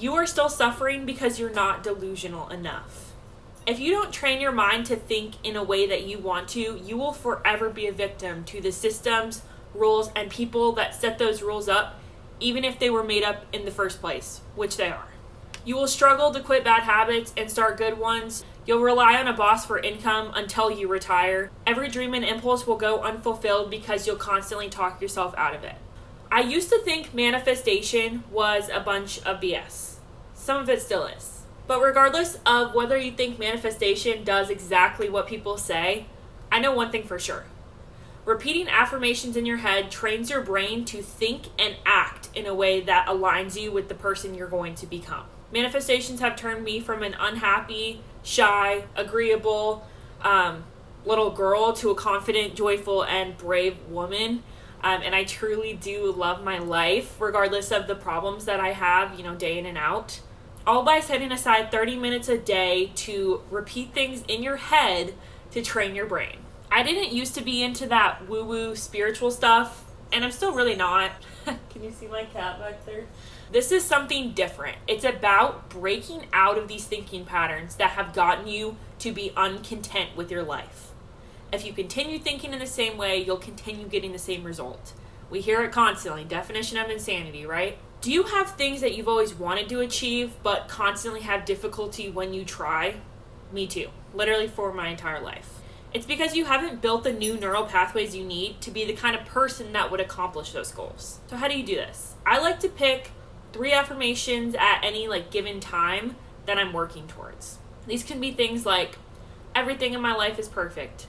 you are still suffering because you're not delusional enough. If you don't train your mind to think in a way that you want to, you will forever be a victim to the systems, rules, and people that set those rules up, even if they were made up in the first place, which they are. You will struggle to quit bad habits and start good ones. You'll rely on a boss for income until you retire. Every dream and impulse will go unfulfilled because you'll constantly talk yourself out of it. I used to think manifestation was a bunch of BS. Some of it still is. But regardless of whether you think manifestation does exactly what people say, I know one thing for sure. Repeating affirmations in your head trains your brain to think and act in a way that aligns you with the person you're going to become. Manifestations have turned me from an unhappy, shy, agreeable little girl to a confident, joyful, and brave woman. And I truly do love my life, regardless of the problems that I have, day in and out. All by setting aside 30 minutes a day to repeat things in your head to train your brain. I didn't used to be into that woo-woo spiritual stuff, and I'm still really not. Can you see my cat back there? This is something different. It's about breaking out of these thinking patterns that have gotten you to be uncontent with your life. If you continue thinking in the same way, you'll continue getting the same result. We hear it constantly. Definition of insanity, right? Do you have things that you've always wanted to achieve but constantly have difficulty when you try? Me too. Literally for my entire life. It's because you haven't built the new neural pathways you need to be the kind of person that would accomplish those goals. So how do you do this? I like to pick 3 affirmations at any given time that I'm working towards. These can be things like, everything in my life is perfect.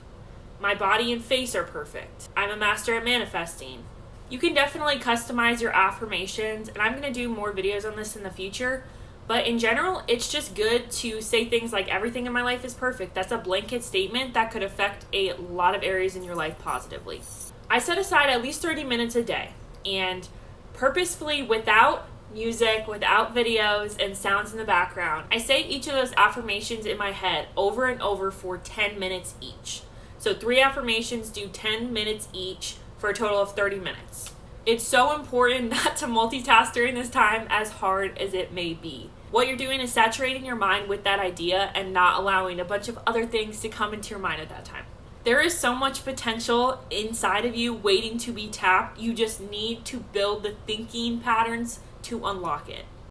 My body and face are perfect. I'm a master at manifesting. You can definitely customize your affirmations, and I'm going to do more videos on this in the future. But in general, it's just good to say things like, everything in my life is perfect. That's a blanket statement that could affect a lot of areas in your life positively. I set aside at least 30 minutes a day, and purposefully, without music, without videos and sounds in the background, I say each of those affirmations in my head over and over for 10 minutes each. So 3 affirmations do 10 minutes each for a total of 30 minutes. It's so important not to multitask during this time, as hard as it may be. What you're doing is saturating your mind with that idea and not allowing a bunch of other things to come into your mind at that time. There is so much potential inside of you waiting to be tapped. You just need to build the thinking patterns to unlock it.